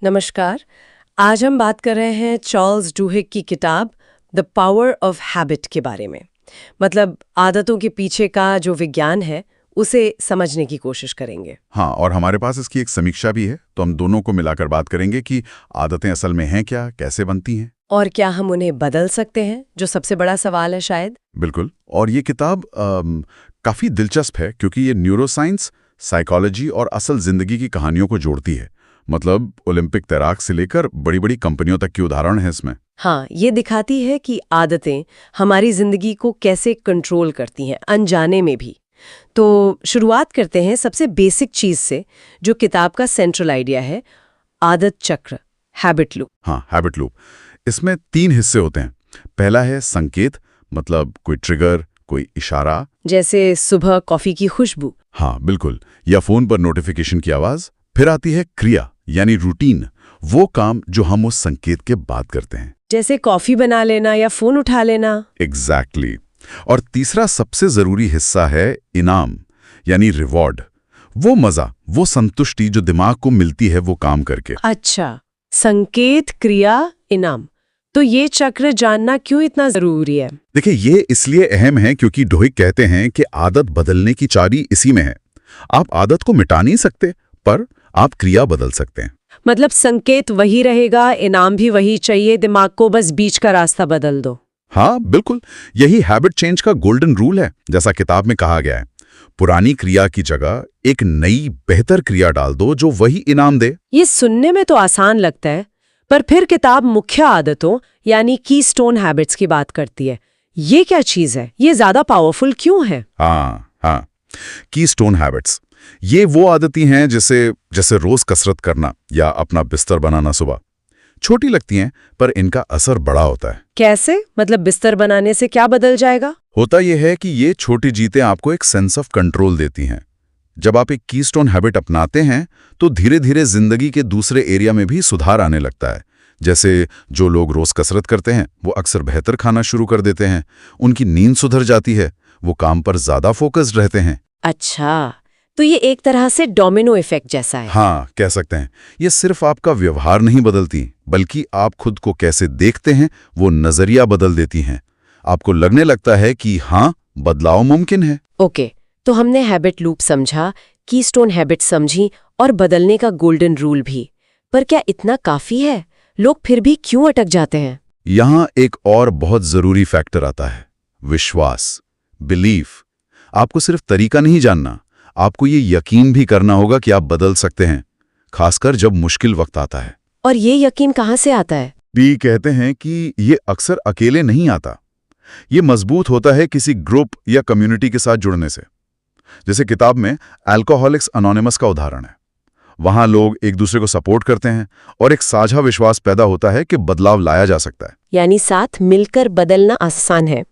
नमस्कार। आज हम बात कर रहे हैं चार्ल्स डुहिग की किताब द पावर ऑफ हैबिट के बारे में। मतलब आदतों के पीछे का जो विज्ञान है उसे समझने की कोशिश करेंगे। हाँ, और हमारे पास इसकी एक समीक्षा भी है, तो हम दोनों को मिलाकर बात करेंगे कि आदतें असल में हैं क्या, कैसे बनती हैं, और क्या हम उन्हें बदल सकते हैं, जो सबसे बड़ा सवाल है शायद। बिल्कुल। और ये किताब काफ़ी दिलचस्प है क्योंकि ये न्यूरोसाइंस, साइकोलॉजी और असल जिंदगी की कहानियों को जोड़ती है। मतलब ओलंपिक तैराक से लेकर बड़ी बड़ी कंपनियों तक की उदाहरण है इसमें। हाँ, ये दिखाती है कि आदतें हमारी जिंदगी को कैसे कंट्रोल करती हैं, अनजाने में भी। तो शुरुआत करते हैं सबसे बेसिक चीज से, जो किताब का सेंट्रल आइडिया है, आदत चक्र, हैबिट लूप। हाँ, हैबिट लूप। इसमें 3 हिस्से होते हैं। पहला है संकेत, मतलब कोई ट्रिगर, कोई इशारा, जैसे सुबह कॉफी की खुशबू। हाँ बिल्कुल, या फोन पर नोटिफिकेशन की आवाज। फिर आती है क्रिया यानी रूटीन, वो काम जो हम उस संकेत के बाद करते हैं, जैसे कॉफी बना लेना या फोन उठा लेना। एग्जैक्टली। और तीसरा सबसे जरूरी हिस्सा है इनाम यानी रिवॉर्ड, वो मजा, वो संतुष्टि जो दिमाग को मिलती है वो काम करके। अच्छा, संकेत, क्रिया, इनाम। तो ये चक्र जानना क्यों इतना जरूरी है? देखिए, ये इसलिए अहम है क्योंकि डुहिग कहते हैं कि आदत बदलने की चाबी इसी में है। आप आदत को मिटा नहीं सकते, पर आप क्रिया बदल सकते हैं। मतलब संकेत वही रहेगा, इनाम भी वही चाहिए, दिमाग को बस बीच का रास्ता बदल दो। हाँ बिल्कुल, यही हैबिट चेंज का गोल्डन रूल है। जैसा किताब में कहा गया है, पुरानी क्रिया की जगह एक नई बेहतर क्रिया डाल दो जो वही इनाम दे। ये सुनने में तो आसान लगता है, पर फिर किताब मुख्य आदतों यानी कीस्टोन हैबिट्स की बात करती है। ये क्या चीज है? ये ज्यादा पावरफुल क्यों है? हाँ, कीस्टोन हैबिट्स ये वो आदतें हैं जैसे रोज कसरत करना या अपना बिस्तर बनाना सुबह। छोटी लगती हैं, पर इनका असर बड़ा होता है। कैसे? मतलब बिस्तर बनाने से क्या बदल जाएगा? होता यह है कि ये छोटी जीतें आपको एक सेंस ऑफ कंट्रोल देती हैं। जब आप एक कीस्टोन हैबिट अपनाते हैं तो धीरे धीरे जिंदगी के दूसरे एरिया में भी सुधार आने लगता है। जैसे जो लोग रोज कसरत करते हैं वो अक्सर बेहतर खाना शुरू कर देते हैं, उनकी नींद सुधर जाती है, वो काम पर ज्यादा फोकस्ड रहते हैं। अच्छा, तो ये एक तरह से डोमिनो इफेक्ट जैसा है। हाँ, कह सकते हैं। ये सिर्फ आपका व्यवहार नहीं बदलती, बल्कि आप खुद को कैसे देखते हैं वो नजरिया बदल देती हैं। आपको लगने लगता है कि हाँ, बदलाव मुमकिन है। ओके, तो हमने हैबिट लूप समझा, कीस्टोन हैबिट समझी और बदलने का गोल्डन रूल भी। पर क्या इतना काफी है? लोग फिर भी क्यों अटक जाते हैं? यहाँ एक और बहुत जरूरी फैक्टर आता है, विश्वास, बिलीफ। आपको सिर्फ तरीका नहीं जानना, आपको ये यकीन भी करना होगा कि आप बदल सकते हैं, खासकर जब मुश्किल वक्त आता है। और ये यकीन कहाँ से आता है? भी कहते हैं कि ये अक्सर अकेले नहीं आता, ये मजबूत होता है किसी ग्रुप या कम्युनिटी के साथ जुड़ने से। जैसे किताब में अल्कोहलिक्स अनोनिमस का उदाहरण है। वहां लोग एक दूसरे को सपोर्ट करते हैं और एक साझा विश्वास पैदा होता है कि बदलाव लाया जा सकता है। यानी साथ मिलकर बदलना आसान है।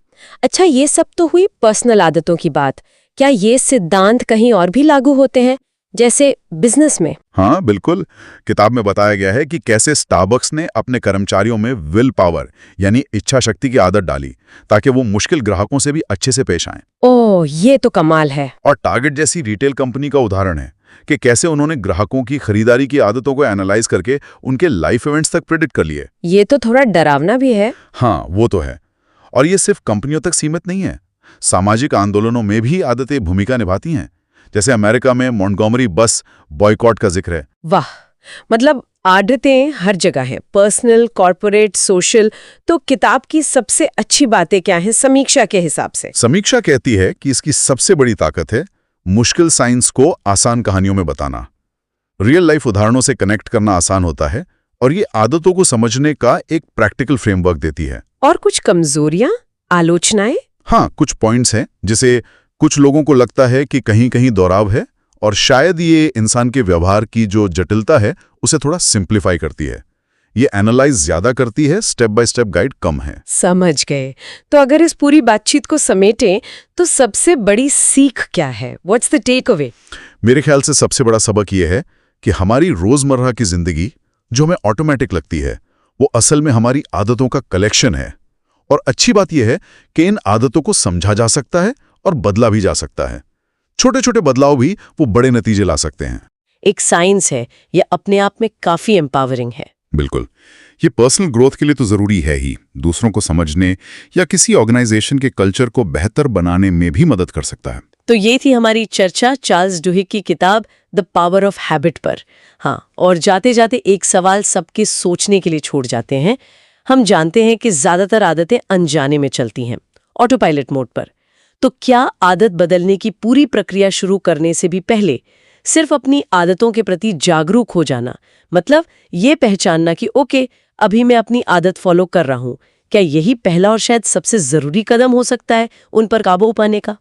अच्छा, ये सब तो हुई पर्सनल आदतों की बात। क्या ये सिद्धांत कहीं और भी लागू होते हैं, जैसे बिजनेस में? हाँ बिल्कुल। किताब में बताया गया है कि कैसे स्टारबक्स ने अपने कर्मचारियों में विल पावर यानी इच्छा शक्ति की आदत डाली ताकि वो मुश्किल ग्राहकों से भी अच्छे से पेश आएं। ओह, ये तो कमाल है। और टारगेट जैसी रिटेल कंपनी का उदाहरण है कि कैसे उन्होंने ग्राहकों की खरीदारी की आदतों को एनालाइज करके उनके लाइफ इवेंट्स तक प्रेडिक्ट कर लिए। ये तो थोड़ा डरावना भी है। हाँ, वो तो है। और ये सिर्फ कंपनियों तक सीमित नहीं है, सामाजिक आंदोलनों में भी आदतें भूमिका निभाती हैं। जैसे अमेरिका में मॉन्टगोमरी बस बॉयकॉट का जिक्र है। वाह, मतलब आदतें हर जगह हैं, पर्सनल, कॉर्पोरेट, सोशल। तो किताब की सबसे अच्छी बातें क्या हैं समीक्षा के हिसाब से? समीक्षा कहती है कि इसकी सबसे बड़ी ताकत है मुश्किल साइंस को आसान कहानियों में बताना। रियल लाइफ उदाहरणों से कनेक्ट करना आसान होता है और ये आदतों को समझने का एक प्रैक्टिकल फ्रेमवर्क देती है। और कुछ कमजोरियां, आलोचनाएं? हाँ, कुछ पॉइंट्स हैं। जैसे कुछ लोगों को लगता है कि कहीं कहीं दोहराव है और शायद ये इंसान के व्यवहार की जो जटिलता है उसे थोड़ा सिंप्लीफाई करती है। ये एनालाइज ज्यादा करती है, स्टेप बाय स्टेप गाइड कम है। समझ गए। तो अगर इस पूरी बातचीत को समेटें तो सबसे बड़ी सीख क्या है? What's the takeaway? मेरे ख्याल से सबसे बड़ा सबक ये है कि हमारी रोजमर्रा की जिंदगी जो हमें ऑटोमेटिक लगती है वो असल में हमारी आदतों का कलेक्शन है। और अच्छी बात यह है कि इन आदतों को समझा जा सकता है और बदला भी जा सकता है। छोटे छोटे बदलाव भी वो बड़े नतीजे ला सकते हैं। एक साइंस है, यह अपने आप में काफी एम्पावरिंग है। बिल्कुल, ये पर्सनल ग्रोथ के लिए तो ज़रूरी है ही, दूसरों को समझने या किसी ऑर्गेनाइजेशन के कल्चर को बेहतर बनाने में भी मदद कर सकता है। तो ये थी हमारी चर्चा चार्ल्स डुहिग की किताब द पावर ऑफ हैबिट पर। हाँ, और जाते जाते एक सवाल सबके सोचने के लिए छोड़ जाते हैं। हम जानते हैं कि ज्यादातर आदतें अनजाने में चलती हैं, ऑटो पायलट मोड पर। तो क्या आदत बदलने की पूरी प्रक्रिया शुरू करने से भी पहले सिर्फ अपनी आदतों के प्रति जागरूक हो जाना, मतलब ये पहचानना कि ओके, अभी मैं अपनी आदत फॉलो कर रहा हूं, क्या यही पहला और शायद सबसे जरूरी कदम हो सकता है उन पर काबू पाने का?